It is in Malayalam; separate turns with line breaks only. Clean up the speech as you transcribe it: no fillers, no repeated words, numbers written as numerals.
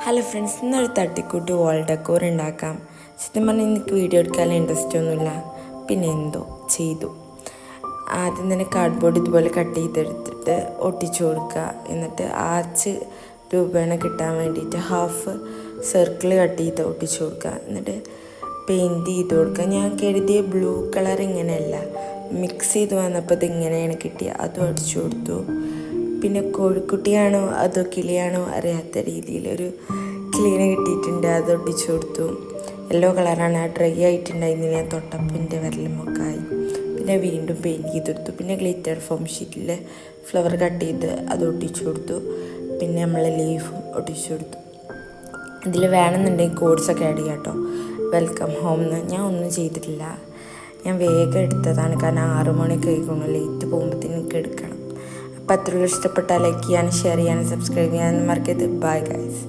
ഹലോ ഫ്രണ്ട്സ്, ഇന്നൊരു തട്ടിക്കൂട്ട് വാൾ ഡെക്കോർ ഉണ്ടാക്കാം. സത്യം പറഞ്ഞാൽ എനിക്ക് വീഡിയോ എടുക്കാൻ ഇൻട്രസ്റ്റ് ഒന്നുമില്ല, പിന്നെ എന്തോ ചെയ്തു. ആദ്യം തന്നെ കാർഡ്ബോർഡ് ഇതുപോലെ കട്ട് ചെയ്തെടുത്തിട്ട് ഒട്ടിച്ചു കൊടുക്കുക. എന്നിട്ട് ആർച്ച് രൂപേണ കിട്ടാൻ വേണ്ടിയിട്ട് ഹാഫ് സർക്കിൾ കട്ട് ചെയ്ത് ഒട്ടിച്ചു കൊടുക്കുക. എന്നിട്ട് പെയിൻറ്റ് ചെയ്ത് കൊടുക്കുക. ഞാൻ കരുതിയ ബ്ലൂ കളർ ഇങ്ങനെയല്ല, മിക്സ് ചെയ്ത് വന്നപ്പോൾ ഇതിങ്ങനെയാണ് കിട്ടിയത്. അതും അടിച്ചു കൊടുത്തു. പിന്നെ കോഴിക്കുട്ടിയാണോ അതോ കിളിയാണോ അറിയാത്ത രീതിയിലൊരു കിളീനെ കിട്ടിയിട്ടുണ്ട്, അത് ഒട്ടിച്ചു കൊടുത്തു. യെല്ലോ കളറാണ്, ഡ്രൈ ആയിട്ടുണ്ടായിരുന്നില്ല, ഞാൻ തൊട്ടപ്പൻ്റെ വിരലുമൊക്കെ ആയി. പിന്നെ വീണ്ടും പെയിൻറ്റ് ചെയ്തെടുത്തു. പിന്നെ ഗ്ലിറ്റർ ഫോം ഷീറ്റിൽ ഫ്ലവർ കട്ട് ചെയ്ത് അത് ഒട്ടിച്ചു കൊടുത്തു. പിന്നെ നമ്മൾ ലീഫും ഒട്ടിച്ചു കൊടുത്തു. ഇതിൽ വേണമെന്നുണ്ടെങ്കിൽ കോഡ്സൊക്കെ ആഡ് ചെയ്യാം കേട്ടോ. വെൽക്കം ഹോം എന്ന് ഞാൻ ഒന്നും ചെയ്തിട്ടില്ല. ഞാൻ വേഗം എടുത്തതാണ്, കാരണം 6 മണിക്ക് കഴിക്കണം, ലേറ്റ് പോകുമ്പോഴത്തേനും എനിക്ക് എടുക്കണം. അപ്പോൾ അത്രയുള്ള ഇഷ്ടപ്പെട്ടാൽ ലൈക്ക് ചെയ്യാനും ഷെയർ ചെയ്യാനും സബ്സ്ക്രൈബ് ചെയ്യാനും മറക്കരുത്. Bye guys.